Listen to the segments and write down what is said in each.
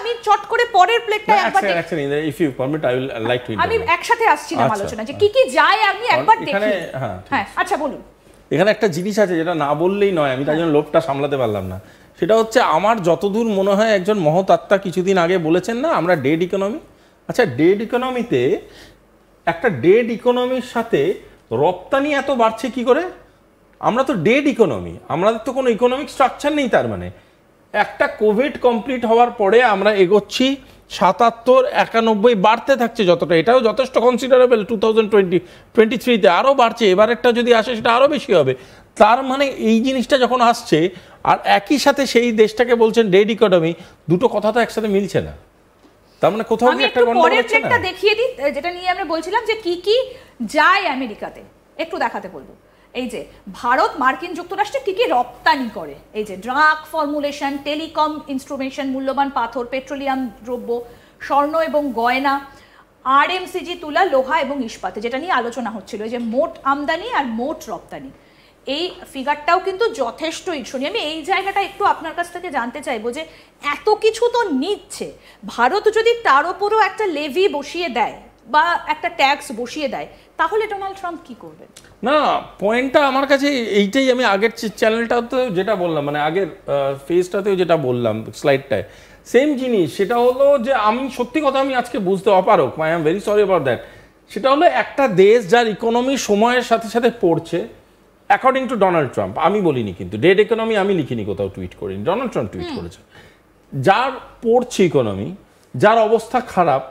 আমি চট করে পরের প্লেটটা একবার if you permit I will like to আমি একসাথে আসছিলাম আলোচনা যে কি কি যায় আমি একবার দেখি। হ্যাঁ আচ্ছা বলুন। এখানে একটা জিনিস আছে যেটা না বললেই নয়, আমি তার জন্য লোভটা সামলাতে পারলাম না। সেটা হচ্ছে আমার যতদূর মনে হয় একজন মহৎ আত্মা কিছুদিন আগে বলেছেন না, আমরা ডেড ইকোনমি। আচ্ছা, ডেড ইকোনমিতে একটা ডেড ইকোনমির সাথে রপ্তানি এত বাড়ছে কি করে? আমরা তো ডেড ইকোনমি, আমাদের তো কোনো ইকোনমিক স্ট্রাকচার নেই। তার মানে একটা কোভিড কমপ্লিট হওয়ার পরে আমরা এগোচ্ছি ৭৭, ৯১ বাড়তে থাকছে যতটা, এটাও যথেষ্ট কনসিডারেবল। 2023-তে আরও বাড়ছে, এবারেরটা যদি আসে সেটা আরও বেশি হবে। তার মানে এই জিনিসটা যখন আসছে আর একই সাথে সেই দেশটাকে বলছেন ডেড ইকোনমি, দুটো কথা তো একসাথে মিলছে না। তার মানে কোথাও আমি একটু পরের প্লেটটা দেখিয়ে দিই, যেটা নিয়ে আমরা বলছিলাম যে কি কি যায় আমেরিকাতে, একটু দেখাতে বলবো। এই যে ভারত মার্কিন যুক্তরাষ্ট্রে কি কি রপ্তানি করে, এই যে ড্রাগ ফর্মুলেশন, টেলিকম ইনস্ট্রুমেন্টেশন, মূল্যবান পাথর, পেট্রোলিয়াম দ্রব্য, স্বর্ণ এবং গয়না, আরএমসিজি, তুলা, লোহা এবং ইস্পাতে, যেটা নিয়ে আলোচনা হচ্ছিল, যে মোট আমদানি আর মোট রপ্তানি। এই ফিগারটাও কিন্তু যথেষ্ট ঈর্ষণীয়। আমি এই জায়গাটা একটু আপনার কাছ থেকে জানতে চাইবো যে এত কিছু তো নিচ্ছে, ভারত যদি তার উপরও একটা লেভি বসিয়ে দেয় বা একটা ট্যাক্স বসিয়ে দেয়, তাহলে ডোনাল্ড ট্রাম্প কি করবেন? না, পয়েন্টটা আমার কাছে এইটাই। আমি আগের চ্যানেলটাতে যেটা বললাম, মানে আগের ফেজটাতেও যেটা বললাম স্লাইডটায়, সেম জিনিস। সেটা হলো যে আমি সত্যি কথা আমি আজকে বুঝতে অপারক, I am very sorry about that. সেটা হলো একটা দেশ যার ইকোনমি সময়ের সাথে সাথে পড়ছে, অ্যাকর্ডিং টু ডোনাল্ড ট্রাম্প, আমি বলিনি কিন্তু, ডেড ইকোনমি আমি লিখিনি, কোথাও টুইট করিনি, ডোনাল্ড ট্রাম্প টুইট করেছে। যার পড়ছে ইকোনমি, যার অবস্থা খারাপ,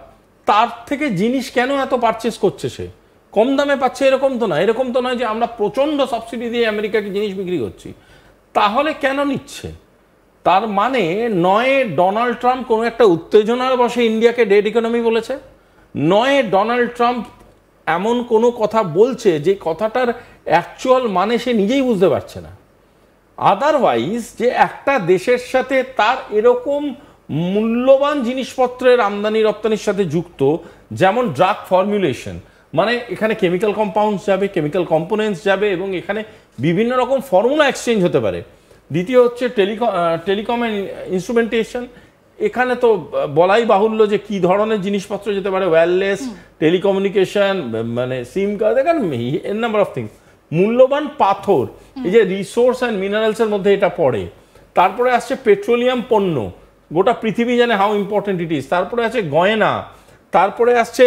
তার থেকে জিনিস কেন এত পারচেস করছে? সে কম দামে পাচ্ছে এরকম তো না, এরকম তো নয় যে আমরা প্রচণ্ড সাবসিডি দিয়ে আমেরিকাকে জিনিস বিক্রি করছি। তাহলে কেন নিচ্ছে? তার মানে নয় ডোনাল্ড ট্রাম্প কোনো একটা উত্তেজনার বসে ইন্ডিয়াকে ডেড ইকোনমি বলেছে, নয় ডোনাল্ড ট্রাম্প এমন কোনো কথা বলছে যে কথাটার অ্যাকচুয়াল মানে সে নিজেই বুঝতে পারছে না। আদারওয়াইজ যে একটা দেশের সাথে তার এরকম মূল্যবান জিনিসপত্রের আমদানি রপ্তানির সাথে যুক্ত, যেমন ড্রাগ ফর্মুলেশন, মানে এখানে কেমিক্যাল কম্পাউন্ডস যাবে, কেমিক্যাল কম্পোনেন্টস যাবে, এবং এখানে বিভিন্ন রকম ফর্মুলা এক্সচেঞ্জ হতে পারে। দ্বিতীয় হচ্ছে টেলিকম ইনস্ট্রুমেন্টেশন, এখানে তো বলাই বাহুল্য যে কি ধরনের জিনিসপত্র যেতে পারে, ওয়্যারলেস টেলিকমিউনিকেশন, মানে সিম কার্ড, এখানে এর নাম্বার অফ থিংস। মূল্যবান পাথর, এই যে রিসোর্স অ্যান্ড মিনারেলসের মধ্যে এটা পড়ে। তারপরে আসছে পেট্রোলিয়াম পণ্য, গোটা পৃথিবী জানে হাউ ইম্পর্টেন্ট ইট ইজ। তারপরে আছে গয়না, তারপরে আসছে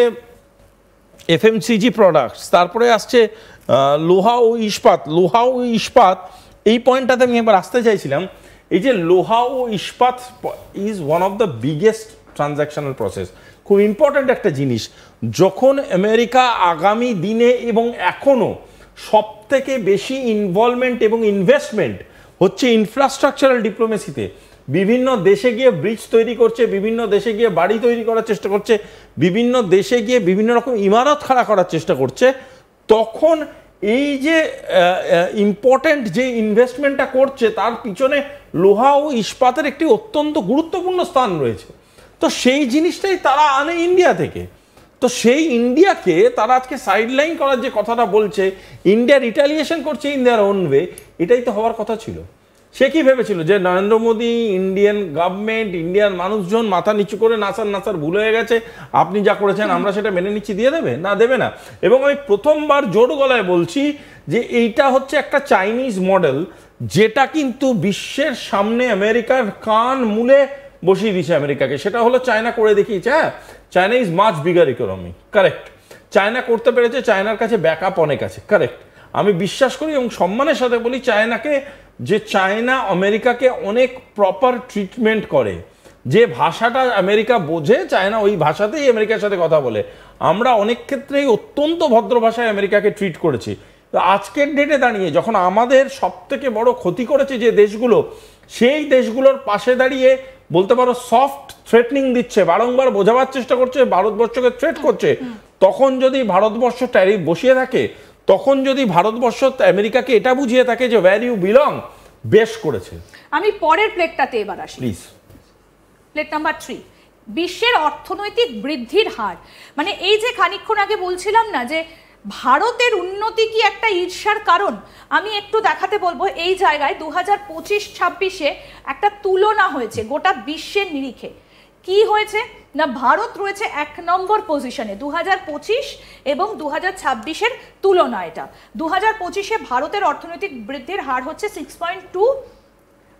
এফএমসিজি প্রোডাক্টস, তারপরে আসছে লোহা ও ইস্পাত। এই পয়েন্টটাতে আমি একবার আসতে চাইছিলাম। এই যে লোহা ও ইস্পাত is one of the biggest transactional process, খুব ইম্পর্ট্যান্ট একটা জিনিস। যখন আমেরিকা আগামী দিনে এবং এখনও সব থেকে বেশি ইনভলভমেন্ট এবং ইনভেস্টমেন্ট হচ্ছে ইনফ্রাস্ট্রাকচারাল ডিপ্লোমেসিতে, বিভিন্ন দেশে গিয়ে ব্রিজ তৈরি করছে, বিভিন্ন দেশে গিয়ে বাড়ি তৈরি করার চেষ্টা করছে, বিভিন্ন দেশে গিয়ে বিভিন্ন রকম ইমারত খাড়া করার চেষ্টা করছে, তখন এই যে ইম্পর্টেন্ট যে ইনভেস্টমেন্টটা করছে তার পিছনে লোহা ও ইস্পাতের একটি অত্যন্ত গুরুত্বপূর্ণ স্থান রয়েছে। তো সেই জিনিসটাই তারা আনে ইন্ডিয়া থেকে। তো সেই ইন্ডিয়াকে তারা আজকে সাইডলাইন করার যে কথাটা বলছে, ইন্ডিয়া রিটালিয়েশন করছে ইন দেয়ার ওন ওয়ে, এটাই তো হওয়ার কথা ছিল। সে কি ভেবেছিল যে Narendra Modi, Indian government, Indian মানুষজন মাথা নিচু করে নাচার ভুল হয়ে গেছে, আপনি যা করেছেন আমরা সেটা মেনে নিচ্ছি, দিয়ে দেবে? না, দেবে না। এবং আমি প্রথমবার জোর গলায় বলছি যে এইটা হচ্ছে একটা চাইনিজ মডেল, যেটা কিন্তু বিশ্বের সামনে আমেরিকার কান মুলে বসিয়ে দিয়েছে আমেরিকাকে। সেটা হলো চায়না করে দেখিয়েছে। হ্যাঁ, China is much bigger economy, correct. China করতে পেরেছে, চায়নার কাছে ব্যাকআপ অনেক আছে, কারেক্ট। আমি বিশ্বাস করি এবং সম্মানের সাথে বলি চায়নাকে, যে চায়না আমেরিকাকে অনেক প্রপার ট্রিটমেন্ট করে। যে ভাষাটা আমেরিকা বোঝে, চায়না ওই ভাষাতেই আমেরিকার সাথে কথা বলে। আমরা অনেক ক্ষেত্রেই অত্যন্ত ভদ্র ভাষায় আমেরিকাকে ট্রিট করেছি। তো আজকের ডেটে দাঁড়িয়ে যখন আমাদের সব থেকে বড় ক্ষতি করেছে যে দেশগুলো, সেই দেশগুলোর পাশে দাঁড়িয়ে বলতে পারো সফট থ্রেটনিং দিচ্ছে, বারংবার বোঝাবার চেষ্টা করছে, ভারতবর্ষকে থ্রেট করছে, তখন যদি ভারতবর্ষ ট্যারিফ বসিয়ে থাকে, তখন যদি ভারতবর্ষ আমেরিকাকে এটা বুঝিয়ে থাকে যে ওয়্যার ইউ বিলং, বেশ করেছে। আমি পরের প্লেটটাতে এবার আসি, প্লিজ। প্লেট নাম্বার 3, বিশ্বের অর্থনৈতিক বৃদ্ধির হার। মানে এই যে খানিকক্ষণ আগে বলছিলাম না যে ভারতের উন্নতি কি একটা ঈর্ষার কারণ, আমি একটু দেখাতে বলবো। এই জায়গায় 2025-26-এ একটা তুলনা হয়েছে গোটা বিশ্বের নিরিখে, কি হয়েছে না, ভারত রয়েছে 1 নম্বর পজিশনে 2025 এবং 2026-এর তুলনা। এটা 2025-এ ভারতের অর্থনৈতিক বৃদ্ধির হার হচ্ছে 6.2,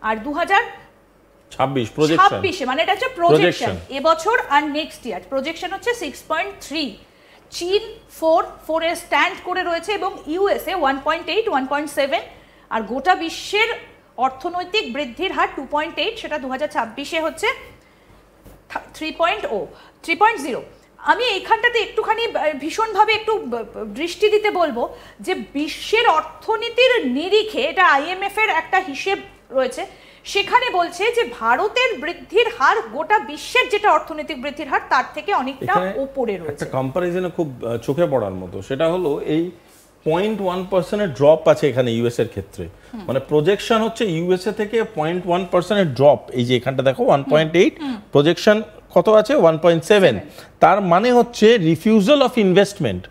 আর 2026 মানে এটা হচ্ছে প্রজেকশন এবছর আর নেক্সট ইয়ার প্রজেকশন হচ্ছে 6.3। চীন 4 এ স্ট্যান্ড করে রয়েছে এবং ইউএসএ 1.8, 1.7, আর গোটা বিশ্বের অর্থনৈতিক বৃদ্ধির হার 2.8, সেটা 2026-এ হচ্ছে 3.0। আমি এইখানটাতে একটুখানি ভীষণভাবে একটু দৃষ্টি দিতে বলবো যে বিশ্বের অর্থনীতির নিরিখে, এটা IMF এর একটা হিসেব রয়েছে, সেখানে বলছে যে ভারতের বৃদ্ধির হার গোটা বিশ্বের যেটা অর্থনৈতিক বৃদ্ধির হার তার থেকে অনেকটা উপরে রয়েছে। একটা কম্পারিজনে খুব চোখে পড়ার মতো, সেটা হলো এই 0.1% ড্রপ আছে এখানে ইউএস এর ক্ষেত্রে। মানে প্রজেকশন হচ্ছে ইউএসএ থেকে 0.1% ড্রপ, এই যে এখানটা দেখো 1.8, প্রজেকশন কত আছে 1.7। তার মানে হচ্ছে রিফিউজাল অফ ইনভেস্টমেন্ট,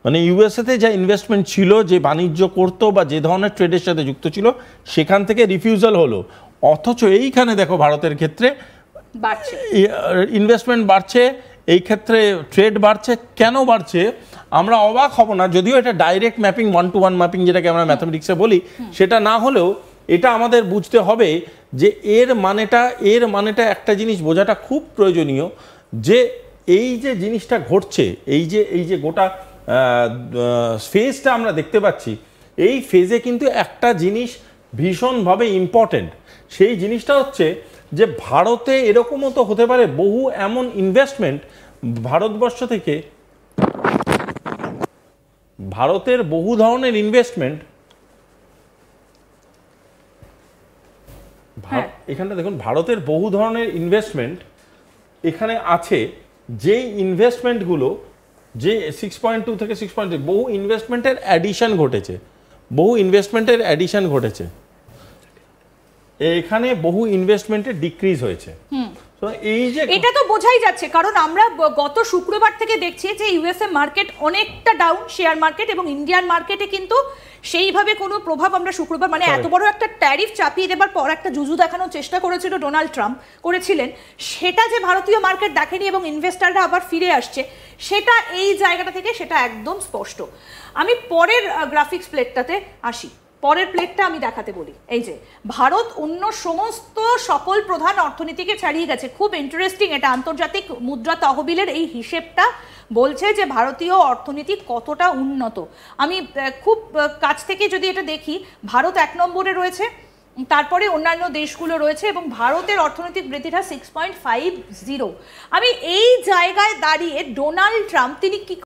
মানে ইউএসএতে যা ইনভেস্টমেন্ট ছিল, যে বাণিজ্য করতো বা যে ধরনের ট্রেডের সাথে যুক্ত ছিল, সেখান থেকে রিফিউজাল হলো। অথচ এইখানে দেখো ভারতের ক্ষেত্রে ইনভেস্টমেন্ট বাড়ছে, এই ক্ষেত্রে ট্রেড বাড়ছে। কেন বাড়ছে আমরা অবাক হব না, যদিও এটা ডাইরেক্ট ম্যাপিং, 1-to-1 ম্যাপিং যেটাকে আমরা ম্যাথামেটিক্সে বলি, সেটা না হলেও এটা আমাদের বুঝতে হবে যে এর মানেটা একটা জিনিস বোঝাটা খুব প্রয়োজনীয়, যে এই যে জিনিসটা ঘটছে, এই যে গোটা ফেজটা আমরা দেখতে পাচ্ছি, এই ফেজে কিন্তু একটা জিনিস ভীষণভাবে ইম্পর্টেন্ট। সেই জিনিসটা হচ্ছে যে ভারতে এরকমও তো হতে পারে বহু এমন ইনভেস্টমেন্ট ভারতবর্ষ থেকে, ভারতের বহু ধরনের ইনভেস্টমেন্ট, এখানটা দেখুন ভারতের বহু ধরনের ইনভেস্টমেন্ট এখানে আছে, যেই ইনভেস্টমেন্টগুলো যে 6.2 থেকে 6.3 বহু ইনভেস্টমেন্টের অ্যাডিশন ঘটেছে, এখানে বহু ইনভেস্টমেন্টের ডিক্রিজ হয়েছে। এই যে এটা তো বোঝাই যাচ্ছে, কারণ আমরা গত শুক্রবার থেকে দেখছি যে ইউএসএ মার্কেট অনেকটা ডাউন, শেয়ার মার্কেট, এবং ইন্ডিয়ান মার্কেটে কিন্তু সেইভাবে কোনো প্রভাব আমরা শুক্রবার, মানে এত বড় একটা ট্যারিফ চাপিয়ে দেবার পর একটা জুজু দেখানোর চেষ্টা করেছিল ডোনাল্ড ট্রাম্প করেছিলেন, সেটা যে ভারতীয় মার্কেট দেখেনি এবং ইনভেস্টাররা আবার ফিরে আসছে, সেটা এই জায়গাটা থেকে সেটা একদম স্পষ্ট। আমি পরের গ্রাফিক্স প্লেটটাতে আসি, পরের প্লেটটা আমি দেখাতে বলি। এই যে ভারত অন্য সমস্ত সকল প্রধান অর্থনীতিকে ছাড়িয়ে গেছে। খুব ইন্টারেস্টিং, এটা আন্তর্জাতিক মুদ্রা তহবিলের এই হিসেবটা বলছে যে ভারতীয় অর্থনীতি কতটা উন্নত। আমি খুব কাছ থেকে যদি এটা দেখি, ভারত 1 নম্বরে রয়েছে, তারপরে অন্যান্য দেশগুলো রয়েছে, এবং ভারতের অর্থনৈতিক বৃদ্ধিটা 6.50। আমি এই জায়গায় দাঁড়িয়ে ডোনাল্ড ট্রাম্প তিনি কি